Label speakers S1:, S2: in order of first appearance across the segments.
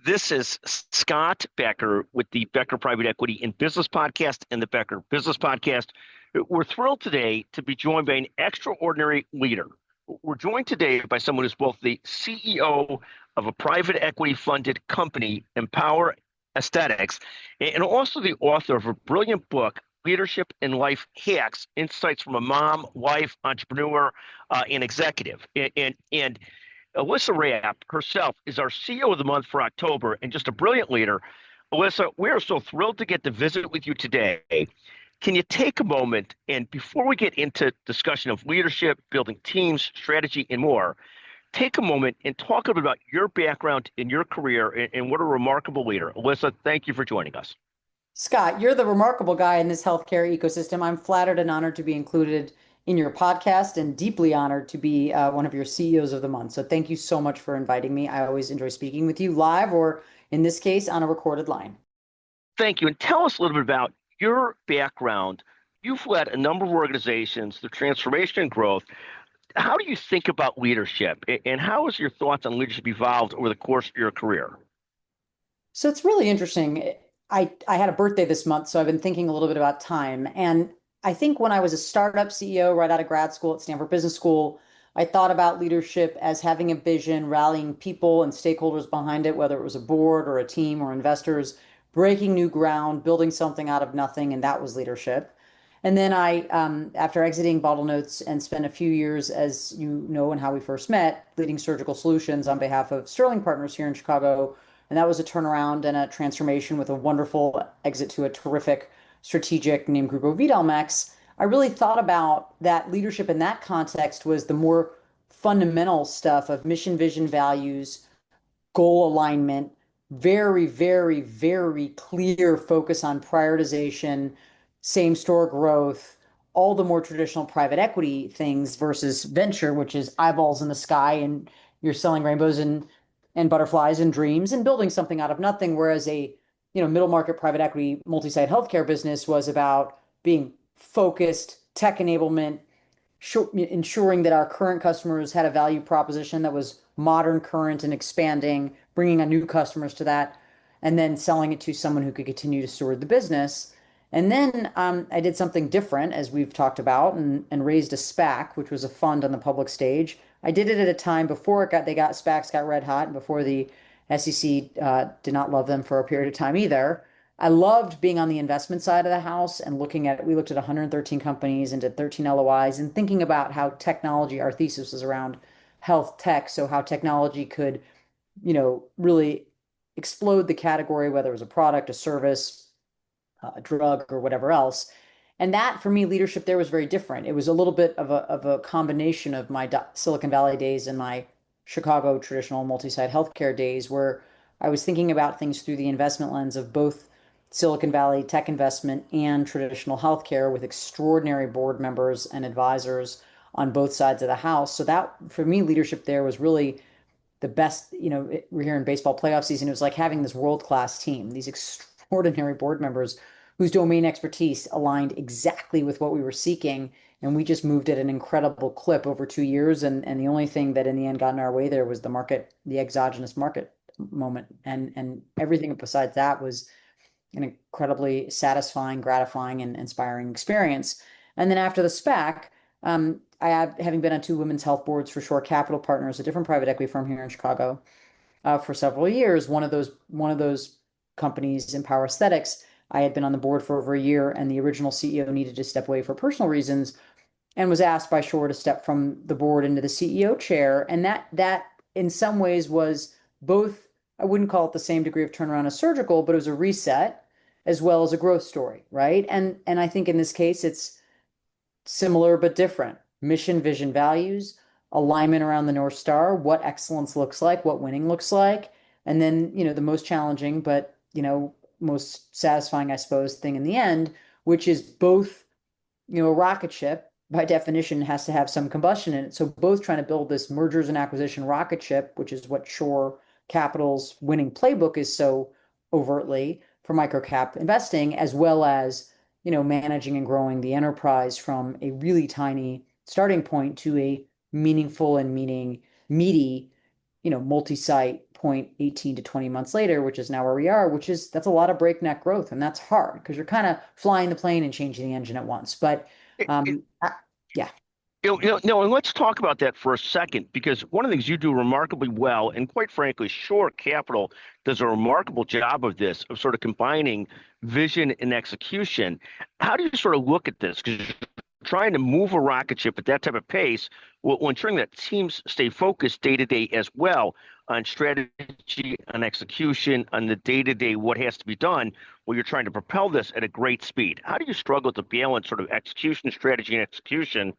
S1: This is Scott Becker with the Becker Private Equity and Business Podcast and the Becker Business Podcast. We're thrilled today to be joined by an extraordinary leader. We're joined today by someone who's both the CEO of a private equity funded company, Empower Aesthetics, and also the author of a brilliant book, Leadership and Life Hacks, Insights from a Mom, Wife, Entrepreneur, and Executive. And Alyssa Rapp herself is our CEO of the month for October and just a brilliant leader. Alyssa, we are so thrilled to get to visit with you today. Can you take a moment and before we get into discussion of leadership, building teams, strategy, and more, take a moment and talk a little bit about your background in your career and what a remarkable leader. Alyssa, thank you for joining us.
S2: Scott, you're the remarkable guy in this healthcare ecosystem. I'm flattered and honored to be included in your podcast and deeply honored to be one of your CEOs of the month. So thank you so much for inviting me. I always enjoy speaking with you live or in this case on a recorded line.
S1: Thank you. And tell us a little bit about your background. You've led a number of organizations through transformation and growth. How do you think about leadership and how has your thoughts on leadership evolved over the course of your career?
S2: So it's really interesting. I had a birthday this month, so I've been thinking a little bit about time. And I think when I was a startup CEO right out of grad school at Stanford Business School, I thought about leadership as having a vision, rallying people and stakeholders behind it, whether it was a board or a team or investors, breaking new ground, building something out of nothing, and that was leadership. And then after exiting Bottlenose and spent a few years, as you know, and how we first met, leading surgical solutions on behalf of Sterling Partners here in Chicago. And that was a turnaround and a transformation with a wonderful exit to a terrific strategic named Grupo Vidalmex. I really thought about that leadership in that context was the more fundamental stuff of mission, vision, values, goal alignment, very, very, very clear focus on prioritization, same store growth, all the more traditional private equity things versus venture, which is eyeballs in the sky and you're selling rainbows and butterflies and dreams and building something out of nothing. Whereas a middle market private equity multi-site healthcare business was about being focused, tech enablement, ensuring that our current customers had a value proposition that was modern, current, and expanding, bringing on new customers to that, and then selling it to someone who could continue to steward the business. And then I did something different, as we've talked about, and raised a SPAC, which was a fund on the public stage. I did it at a time before SPACs got red hot, and before the SEC did not love them for a period of time either. I loved being on the investment side of the house and looking at it. We looked at 113 companies and did 13 LOIs and thinking about how technology, our thesis was around health tech. So how technology could, really explode the category, whether it was a product, a service, a drug, or whatever else. And that, for me, leadership there was very different. It was a little bit of a combination of my Silicon Valley days and my Chicago traditional multi-site healthcare days, where I was thinking about things through the investment lens of both Silicon Valley tech investment and traditional healthcare with extraordinary board members and advisors on both sides of the house. So that, for me, leadership there was really the best. We're here in baseball playoff season. It was like having this world-class team, these extraordinary board members whose domain expertise aligned exactly with what we were seeking. And we just moved at an incredible clip over 2 years. And the only thing that in the end got in our way there was the exogenous market moment. And everything besides that was an incredibly satisfying, gratifying, and inspiring experience. And then after the SPAC, having been on two women's health boards for Shore Capital Partners, a different private equity firm here in Chicago, for several years. One of those companies, Empower Aesthetics, I had been on the board for over a year, and the original CEO needed to step away for personal reasons, and was asked by Shore to step from the board into the CEO chair. And that in some ways was both. I wouldn't call it the same degree of turnaround as surgical, but it was a reset as well as a growth story, right? And I think in this case, it's similar but different. Mission, vision, values, alignment around the North Star, what excellence looks like, what winning looks like. And then, the most challenging, but, most satisfying, I suppose, thing in the end, which is both, a rocket ship, by definition, has to have some combustion in it. So both trying to build this mergers and acquisition rocket ship, which is what Shore Capital's winning playbook is so overtly for microcap investing, as well as, managing and growing the enterprise from a really tiny starting point to a meaningful and meaty, multi-site point 18 to 20 months later, which is now where we are, that's a lot of breakneck growth. And that's hard because you're kind of flying the plane and changing the engine at once. But
S1: It, it,
S2: yeah,
S1: no, and let's talk about that for a second, because one of the things you do remarkably well, and quite frankly, Shore Capital does a remarkable job of this, of sort of combining vision and execution. How do you sort of look at this? Because you're trying to move a rocket ship at that type of pace, while ensuring that teams stay focused day to day as well on strategy, on execution, on the day to day what has to be done, while you're trying to propel this at a great speed. How do you struggle to balance sort of execution, strategy, and execution,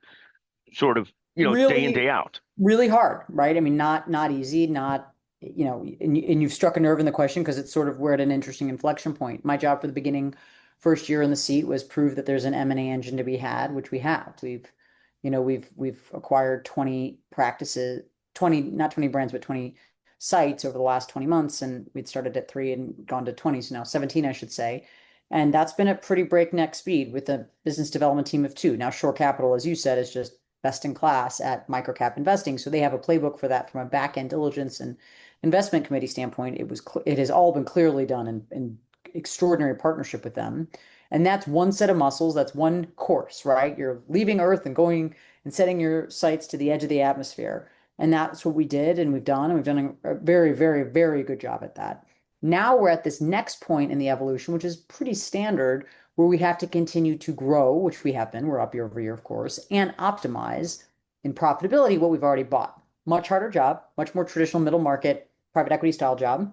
S1: sort of, day in, day
S2: really,
S1: out?
S2: really hard, right? I mean, not easy, not, and you've struck a nerve in the question because it's sort of we're at an interesting inflection point. My job for the beginning, first year in the seat was prove that there's an M&A engine to be had, which we have. We've acquired 20 practices, 20, not 20 brands, but 20 sites over the last 20 months. And we'd started at 3 and gone to 20. So now 17, I should say. And that's been at pretty breakneck speed with a business development team of 2. Now, Shore Capital, as you said, is just best in class at microcap investing. So they have a playbook for that from a back end diligence and investment committee standpoint. It has all been clearly done in extraordinary partnership with them. And that's one set of muscles. That's one course, right? You're leaving Earth and going and setting your sights to the edge of the atmosphere. And that's what we did and we've done. And we've done a very, very, very good job at that. Now we're at this next point in the evolution, which is pretty standard, where we have to continue to grow, which we have been. We're up year over year, of course, and optimize in profitability what we've already bought. Much harder job, much more traditional middle market, private equity style job.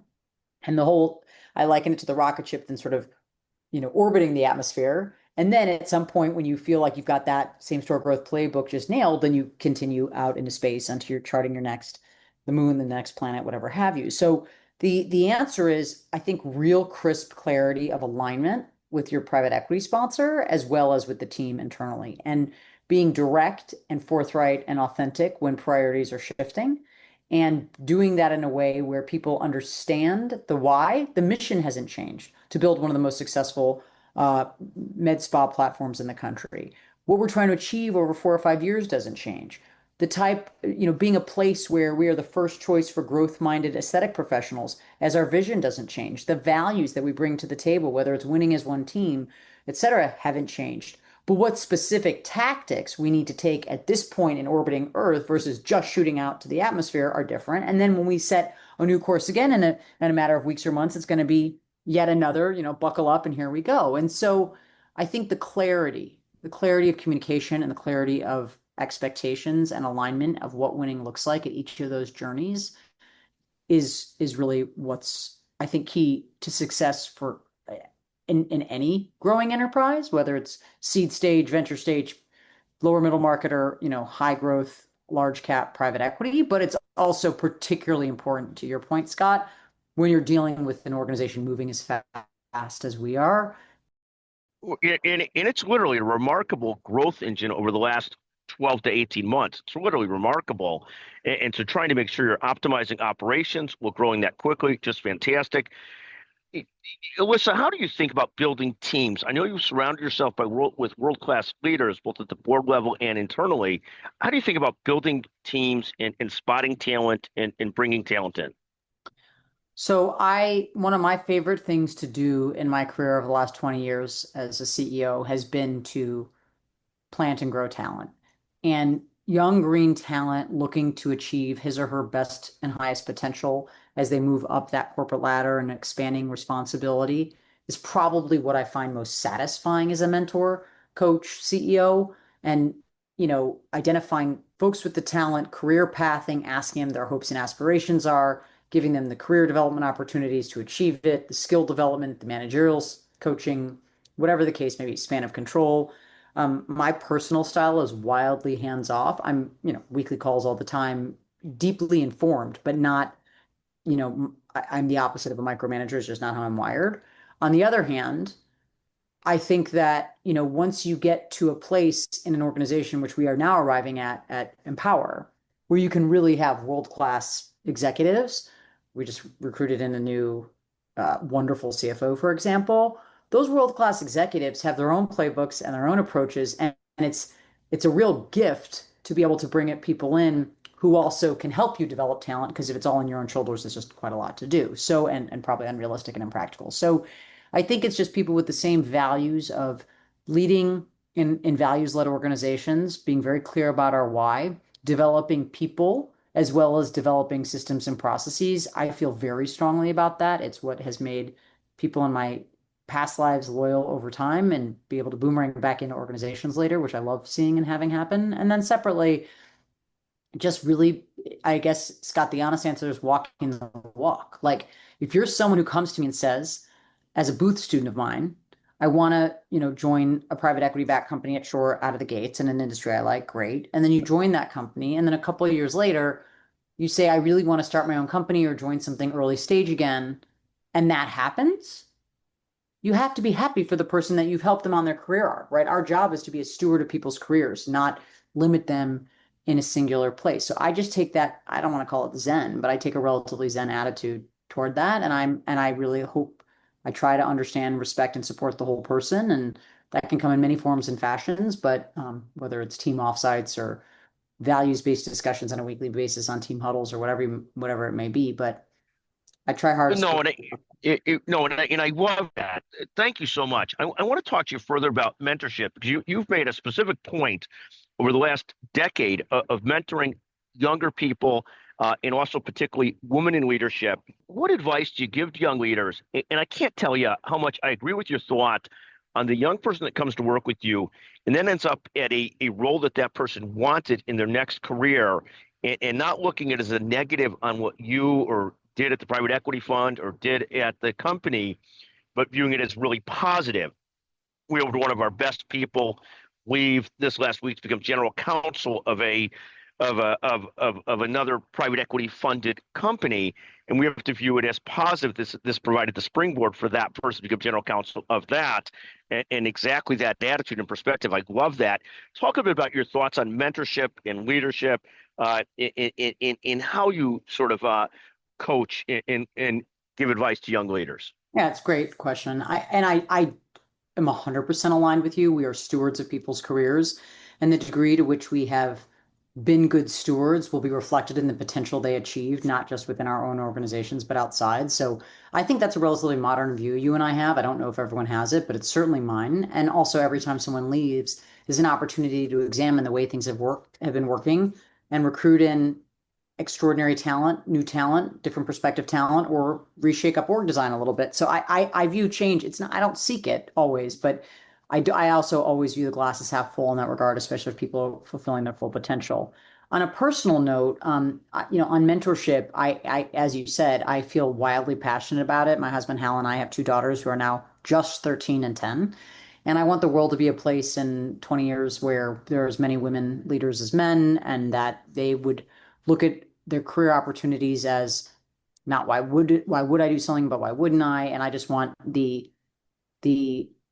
S2: And I liken it to the rocket ship than sort of, orbiting the atmosphere. And then at some point, when you feel like you've got that same store growth playbook just nailed, then you continue out into space until you're charting the moon, the next planet, whatever have you. So the answer is, I think, real crisp clarity of alignment with your private equity sponsor as well as with the team internally, and being direct and forthright and authentic when priorities are shifting, and doing that in a way where people understand the why. The mission hasn't changed to build one of the most successful med spa platforms in the country. What we're trying to achieve over 4 or 5 years doesn't change. The type, being a place where we are the first choice for growth-minded aesthetic professionals, as our vision doesn't change. The values that we bring to the table, whether it's winning as one team, et cetera, haven't changed. But what specific tactics we need to take at this point in orbiting Earth versus just shooting out to the atmosphere are different. And then when we set a new course again in a matter of weeks or months, it's going to be yet another, buckle up and here we go. And so I think the clarity of communication and the clarity of expectations and alignment of what winning looks like at each of those journeys is really what's, I think, key to success for in any growing enterprise, whether it's seed stage, venture stage, lower middle market, or high growth, large cap private equity. But it's also particularly important, to your point, Scott, when you're dealing with an organization moving as fast as we are.
S1: And it's literally a remarkable growth engine over the last 12 to 18 months. It's literally remarkable. And so trying to make sure you're optimizing operations while growing that quickly, just fantastic. Alyssa, how do you think about building teams? I know you surround yourself with world-class leaders, both at the board level and internally. How do you think about building teams and spotting talent and bringing talent in?
S2: So one of my favorite things to do in my career over the last 20 years as a CEO has been to plant and grow talent. And young green talent looking to achieve his or her best and highest potential as they move up that corporate ladder and expanding responsibility is probably what I find most satisfying as a mentor, coach, CEO. And, identifying folks with the talent, career pathing, asking them their hopes and aspirations are, giving them the career development opportunities to achieve it, the skill development, the managerial coaching, whatever the case may be, span of control. My personal style is wildly hands off. I'm, weekly calls all the time, deeply informed, but not, I'm the opposite of a micromanager. It's just not how I'm wired. On the other hand, I think that, once you get to a place in an organization, which we are now arriving at Empower, where you can really have world-class executives. We just recruited in a new wonderful CFO, for example. Those world-class executives have their own playbooks and their own approaches, and it's a real gift to be able to bring people in who also can help you develop talent, because if it's all on your own shoulders, it's just quite a lot to do. So, and probably unrealistic and impractical. So I think it's just people with the same values of leading in values-led organizations, being very clear about our why, developing people as well as developing systems and processes. I feel very strongly about that. It's what has made people in my past lives loyal over time and be able to boomerang back into organizations later, which I love seeing and having happen. And then separately, just really, I guess, Scott, the honest answer is walking the walk. Like, if you're someone who comes to me and says, as a Booth student of mine, I want to, join a private equity backed company at Shore out of the gates in an industry I like, great. And then you join that company, and then a couple of years later, you say, I really want to start my own company or join something early stage again, and that happens, you have to be happy for the person that you've helped them on their career arc, right? Our job is to be a steward of people's careers, not limit them in a singular place. So I just take that, I don't want to call it Zen, but I take a relatively Zen attitude toward that. And I really hope I try to understand, respect, and support the whole person. And that can come in many forms and fashions, but whether it's team offsites or values-based discussions on a weekly basis on team huddles or whatever it may be. But I try hardest
S1: No,
S2: to.
S1: and no, and I love that. Thank you so much. I want to talk to you further about mentorship because you've made a specific point over the last decade of mentoring younger people and also particularly women in leadership. What advice do you give to young leaders? And I can't tell you how much I agree with your thought on the young person that comes to work with you and then ends up at a role that that person wanted in their next career and not looking at it as a negative on what you or did at the private equity fund or did at the company, but viewing it as really positive. We had one of our best people leave this last week to become general counsel of another private equity funded company, and we have to view it as positive. This provided the springboard for that person to become general counsel of that, and exactly that attitude and perspective. I love that. Talk a bit about your thoughts on mentorship and leadership, in how you sort of coach and give advice to young leaders.
S2: Yeah, it's a great question. I am 100% aligned with you. We are stewards of people's careers, and the degree to which we have been good stewards will be reflected in the potential they achieved, not just within our own organizations, but outside. So I think that's a relatively modern view you and I have. I don't know if everyone has it, but it's certainly mine. And also, every time someone leaves is an opportunity to examine the way things have been working, and recruit in extraordinary talent, new talent, different perspective talent, or reshake up org design a little bit. So I view change. It's not, I don't seek it always, but I also always view the glass as half full in that regard, especially if people are fulfilling their full potential. On a personal note, on mentorship, as you said, I feel wildly passionate about it. My husband Hal and I have two daughters who are now just 13 and 10. And I want the world to be a place in 20 years where there are as many women leaders as men, and that they would look at their career opportunities as not why would I do something, but why wouldn't I? And I just want the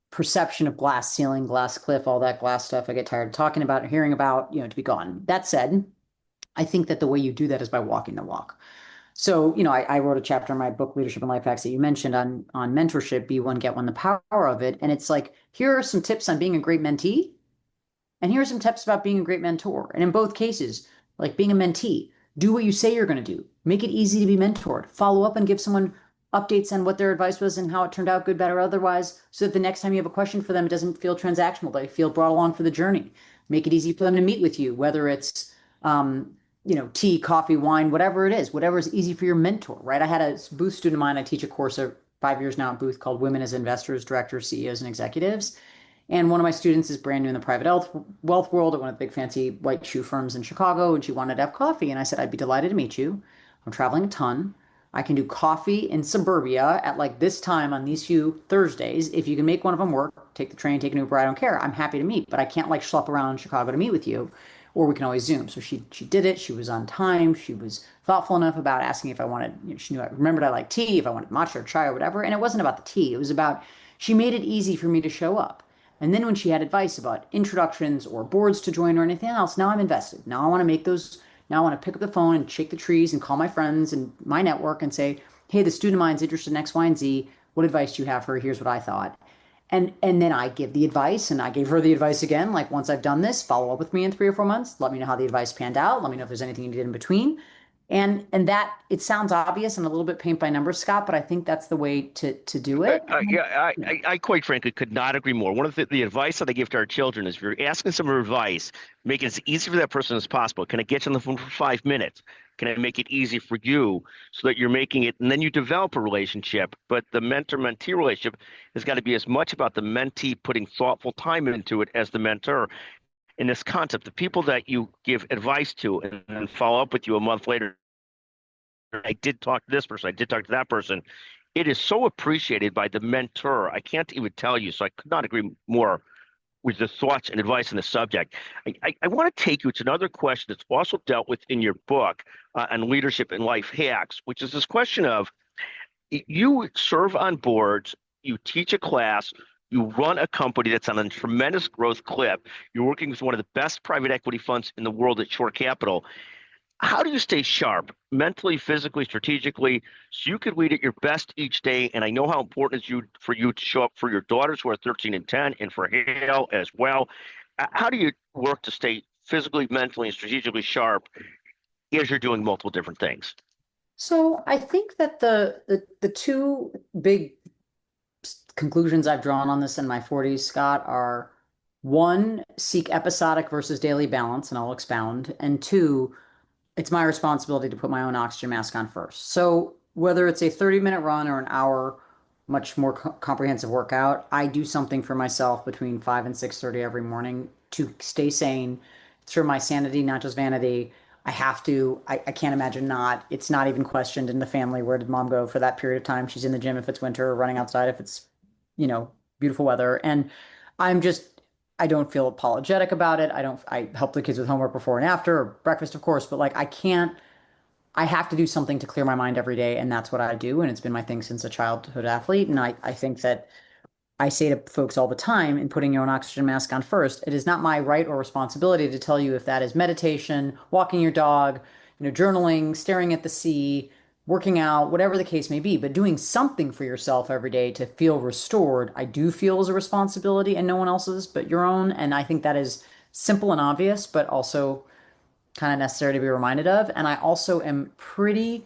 S2: perception of glass ceiling, glass cliff, all that glass stuff I get tired of talking about and hearing about, to be gone. That said, I think that the way you do that is by walking the walk. So, I wrote a chapter in my book, Leadership and Life Hacks, that you mentioned on mentorship, be one, get one, the power of it. And it's like, here are some tips on being a great mentee, and here are some tips about being a great mentor. And in both cases, like being a mentee, do what you say you're going to do. Make it easy to be mentored. Follow up and give someone updates on what their advice was and how it turned out, good, bad, or otherwise, so that the next time you have a question for them, it doesn't feel transactional. They feel brought along for the journey. Make it easy for them to meet with you, whether it's tea, coffee, wine, whatever it is, whatever is easy for your mentor, right? I had a Booth student of mine. I teach a course of 5 years now at Booth called Women as Investors, Directors, CEOs, and Executives. And one of my students is brand new in the private wealth world at one of the big fancy white shoe firms in Chicago, and she wanted to have coffee. And I said, I'd be delighted to meet you. I'm traveling a ton. I can do coffee in suburbia at like this time on these few Thursdays. If you can make one of them work, take the train, take an Uber, I don't care. I'm happy to meet, but I can't like schlep around Chicago to meet with you. Or we can always Zoom. So she did it. She was on time. She was thoughtful enough about asking if I wanted, she knew I remembered I liked tea, if I wanted matcha or chai or whatever. And it wasn't about the tea. It was about, she made it easy for me to show up. And then when she had advice about introductions or boards to join or anything else, now I'm invested. Now I want to make those, now I want to pick up the phone and shake the trees and call my friends and my network and say, hey, the student of mine's interested in X, Y, and Z. What advice do you have for her? Here's what I thought. And then I give the advice, and I gave her the advice again, like once I've done this, follow up with me in 3 or 4 months. Let me know how the advice panned out. Let me know if there's anything you did in between. And that it sounds obvious and a little bit paint by numbers, Scott, but I think that's the way to do it.
S1: Yeah, I quite frankly could not agree more. One of the advice that I give to our children is if you're asking some advice, make it as easy for that person as possible. Can I get you on the phone for 5 minutes? Can I make it easy for you so that you're making it, and then you develop a relationship. But the mentor-mentee relationship has got to be as much about the mentee putting thoughtful time into it as the mentor. In this concept, the people that you give advice to and then follow up with you a month later, I did talk to this person, I did talk to that person. It is so appreciated by the mentor. I can't even tell you. So I could not agree more with the thoughts and advice on the subject. I want to take you to another question that's also dealt with in your book on leadership and life hacks, which is this question of you serve on boards, you teach a class, you run a company that's on a tremendous growth clip. You're working with one of the best private equity funds in the world at Shore Capital. How do you stay sharp mentally, physically, strategically, so you can lead at your best each day? And I know how important it is for you to show up for your daughters who are 13 and 10 and for Hale as well. How do you work to stay physically, mentally, and strategically sharp as you're doing multiple different things?
S2: So I think that the two big conclusions I've drawn on this in my 40s, Scott, are one, seek episodic versus daily balance, and I'll expound, and two, it's my responsibility to put my own oxygen mask on first. So whether it's a 30-minute run or an hour, much more comprehensive workout, I do something for myself between 5 and 6:30 every morning to stay sane. It's for my sanity, not just vanity. I have to. I can't imagine not. It's not even questioned in the family. Where did mom go for that period of time? She's in the gym if it's winter, or running outside if it's, you know, beautiful weather. And I'm just, I don't feel apologetic about it. I help the kids with homework before and after, or breakfast, of course, but like I have to do something to clear my mind every day. And that's what I do. And it's been my thing since a childhood athlete. And I think that I say to folks all the time, in putting your own oxygen mask on first, it is not my right or responsibility to tell you if that is meditation, walking your dog, journaling, staring at the sea, working out, whatever the case may be, but doing something for yourself every day to feel restored, I do feel is a responsibility and no one else's but your own. And I think that is simple and obvious, but also kind of necessary to be reminded of. And I also am pretty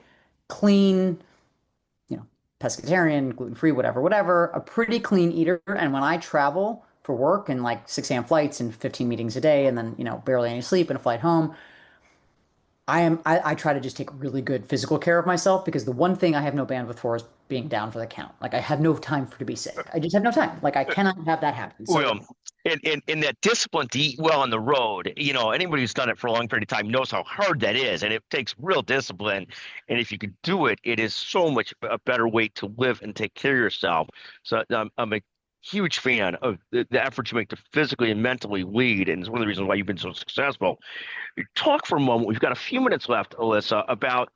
S2: clean, you know, pescatarian, gluten-free, whatever, a pretty clean eater. And when I travel for work and like 6 a.m. flights and 15 meetings a day, and then, barely any sleep and a flight home, I try to just take really good physical care of myself, because the one thing I have no bandwidth for is being down for the count. Like I have no time to be sick. I just have no time. Like I cannot have that happen. So
S1: Well, and that discipline to eat well on the road, anybody who's done it for a long period of time knows how hard that is, and it takes real discipline. And if you can do it, it is so much a better way to live and take care of yourself. So I'm a huge fan of the effort you make to physically and mentally lead, and it's one of the reasons why you've been so successful. Talk for a moment. We've got a few minutes left, Alyssa, about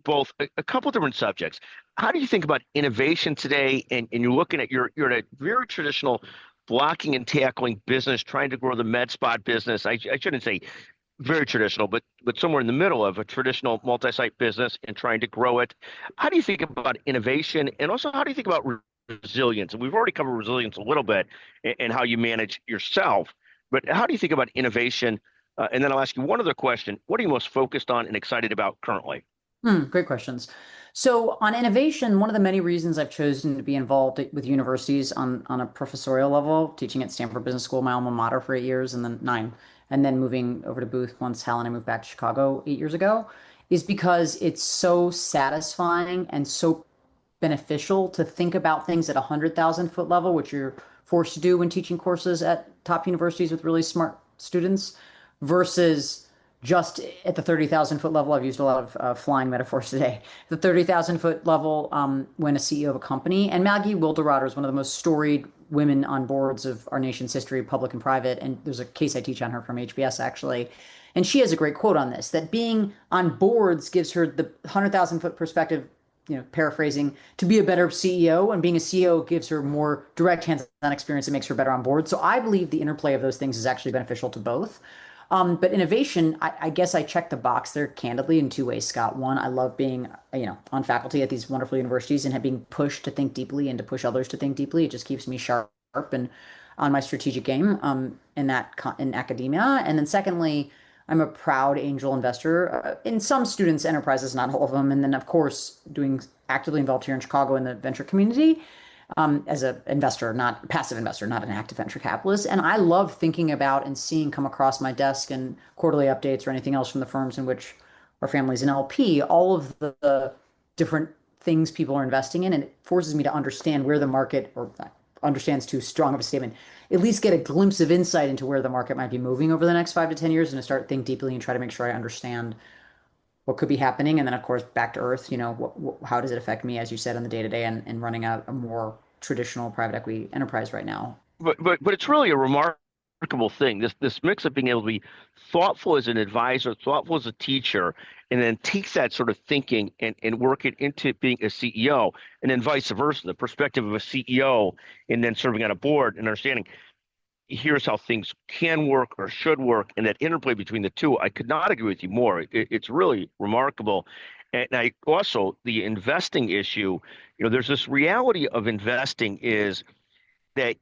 S1: both a couple different subjects. How do you think about innovation today? And you're looking at you're at a very traditional blocking and tackling business, trying to grow the med spot business. I shouldn't say very traditional, but somewhere in the middle of a traditional multi-site business and trying to grow it. How do you think about innovation, and also how do you think about resilience? And we've already covered resilience a little bit and how you manage yourself, but how do you think about innovation? And then I'll ask you one other question. What are you most focused on and excited about currently?
S2: Great questions. So on innovation, one of the many reasons I've chosen to be involved with universities on a professorial level, teaching at Stanford Business School, my alma mater, for 8 years, and then 9, and then moving over to Booth once Hal and I moved back to Chicago 8 years ago, is because it's so satisfying and so beneficial to think about things at 100,000 foot level, which you're forced to do when teaching courses at top universities with really smart students, versus just at the 30,000 foot level. I've used a lot of flying metaphors today. The 30,000 foot level, when a CEO of a company, and Maggie Wilderotter is one of the most storied women on boards of our nation's history, public and private. And there's a case I teach on her from HBS, actually. And she has a great quote on this, that being on boards gives her the 100,000 foot perspective, paraphrasing, to be a better CEO, and being a CEO gives her more direct hands-on experience and makes her better on board. So I believe the interplay of those things is actually beneficial to both. But innovation, I guess I check the box there candidly in two ways, Scott. One, I love being, on faculty at these wonderful universities and being pushed to think deeply and to push others to think deeply. It just keeps me sharp and on my strategic game in academia. And then secondly, I'm a proud angel investor in some students' enterprises, not all of them. And then, of course, doing actively involved here in Chicago in the venture community as an investor, not a passive investor, not an active venture capitalist. And I love thinking about and seeing come across my desk and quarterly updates or anything else from the firms in which our family's an LP, all of the different things people are investing in. And it forces me to understand where the market, or understands too strong of a statement, at least get a glimpse of insight into where the market might be moving over the next 5 to 10 years and to start think deeply and try to make sure I understand what could be happening. And then, of course, back to earth, how does it affect me, as you said, on the day to day and running a more traditional private equity enterprise right now?
S1: But it's really a remarkable thing. This mix of being able to be thoughtful as an advisor, thoughtful as a teacher, and then takes that sort of thinking and work it into being a CEO, and then vice versa, the perspective of a CEO and then serving on a board and understanding here's how things can work or should work, and that interplay between the two. I could not agree with you more. It's really remarkable. And I also, the investing issue, there's this reality of investing is that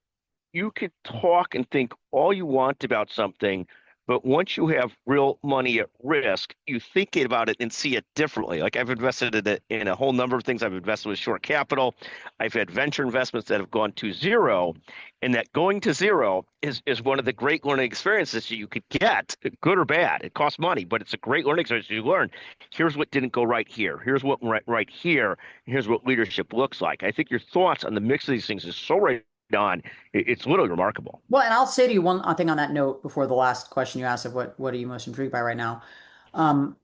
S1: you could talk and think all you want about something, but once you have real money at risk, you think about it and see it differently. Like I've invested in a whole number of things. I've invested with short capital. I've had venture investments that have gone to zero, and that going to zero is one of the great learning experiences you could get, good or bad. It costs money, but it's a great learning experience. You learn, here's what didn't go right here. Here's what went right here. And here's what leadership looks like. I think your thoughts on the mix of these things is so right on. It's literally remarkable.
S2: Well, and I'll say to you one thing on that note before the last question you asked of what are you most intrigued by right now. Um,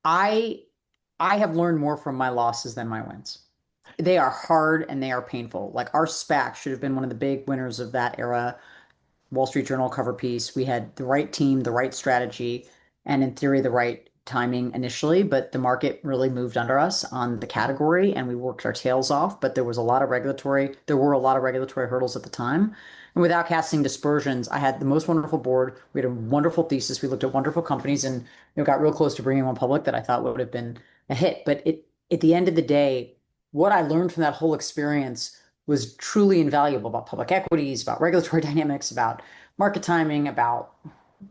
S2: I I have learned more from my losses than my wins. They are hard and they are painful. Like our SPAC should have been one of the big winners of that era. Wall Street Journal cover piece. We had the right team, the right strategy, and in theory, the right timing initially, but the market really moved under us on the category and we worked our tails off. But there were a lot of regulatory hurdles at the time. And without casting dispersions, I had the most wonderful board. We had a wonderful thesis. We looked at wonderful companies and got real close to bringing one public that I thought would have been a hit. But at the end of the day, what I learned from that whole experience was truly invaluable about public equities, about regulatory dynamics, about market timing, about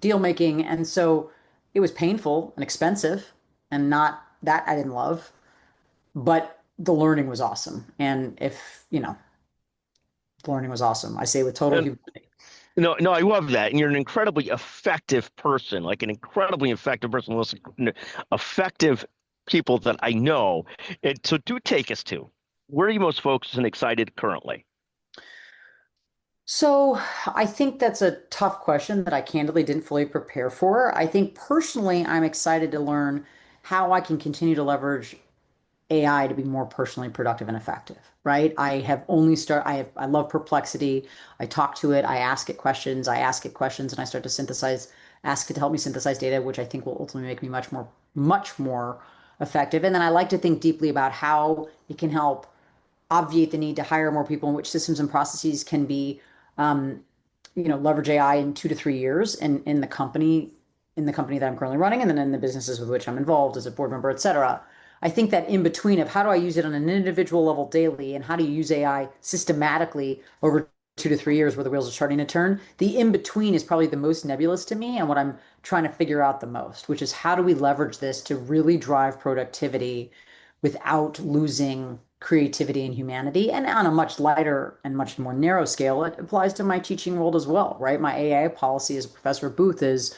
S2: deal making. And so it was painful and expensive and not that I didn't love, but the learning was awesome. And the learning was awesome. I say with total
S1: And
S2: humility.
S1: no, I love that. And you're an incredibly effective person, like an incredibly effective person, most effective people that I know. And so do take us to where are you most focused and excited currently?
S2: So I think that's a tough question that I candidly didn't fully prepare for. I think personally, I'm excited to learn how I can continue to leverage AI to be more personally productive and effective, right? I love Perplexity. I talk to it, I ask it questions, and I start to ask it to help me synthesize data, which I think will ultimately make me much more effective. And then I like to think deeply about how it can help obviate the need to hire more people and which systems and processes can be um, leverage AI in 2 to 3 years in the company that I'm currently running, and then in the businesses with which I'm involved as a board member, et cetera. I think that in between of how do I use it on an individual level daily and how do you use AI systematically over 2 to 3 years where the wheels are starting to turn, the in between is probably the most nebulous to me and what I'm trying to figure out the most, which is how do we leverage this to really drive productivity without losing creativity and humanity. And on a much lighter and much more narrow scale, it applies to my teaching world as well, right? My AI policy as a professor at Booth is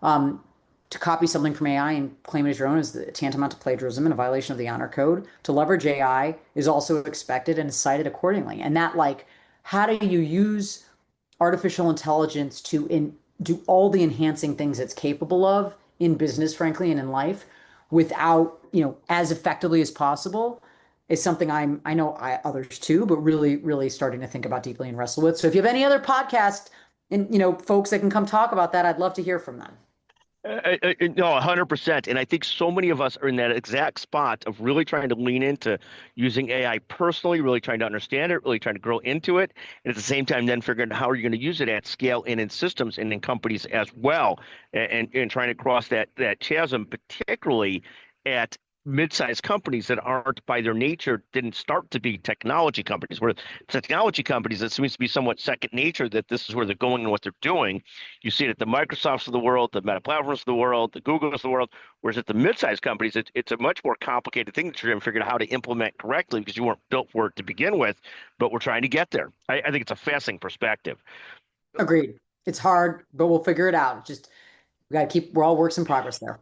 S2: um, to copy something from AI and claim it as your own is tantamount to plagiarism and a violation of the honor code. To leverage AI is also expected and is cited accordingly. And that, like, how do you use artificial intelligence to do all the enhancing things it's capable of in business, frankly, and in life without, as effectively as possible is something I know others too, but really, really starting to think about deeply and wrestle with. So if you have any other podcast and, folks that can come talk about that, I'd love to hear from them.
S1: No, 100%. And I think so many of us are in that exact spot of really trying to lean into using AI personally, really trying to understand it, really trying to grow into it. And at the same time, then figuring out how are you going to use it at scale and in systems and in companies as well. And trying to cross that chasm, particularly at mid-sized companies that aren't by their nature didn't start to be technology companies. Where technology companies, it seems to be somewhat second nature that this is where they're going and what they're doing. You see it at the Microsofts of the world, the Meta Platforms of the world, the Googles of the world. Whereas at the mid-sized companies, it's a much more complicated thing that you're going to figure out how to implement correctly because you weren't built for it to begin with. But we're trying to get there. I think it's a fascinating perspective.
S2: Agreed. It's hard, but we'll figure it out. Just we got to keep, we're all works in progress there.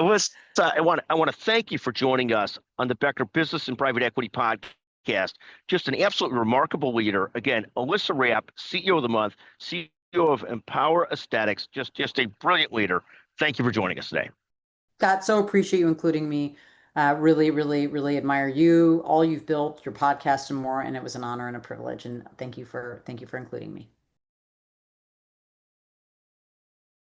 S1: Alyssa, I want to thank you for joining us on the Becker Business and Private Equity Podcast. Just an absolutely remarkable leader. Again, Alyssa Rapp, CEO of the month, CEO of Empower Aesthetics, just a brilliant leader. Thank you for joining us today.
S2: Scott, so appreciate you including me. Really, really, really admire you, all you've built, your podcast and more, and it was an honor and a privilege. And thank you for including me.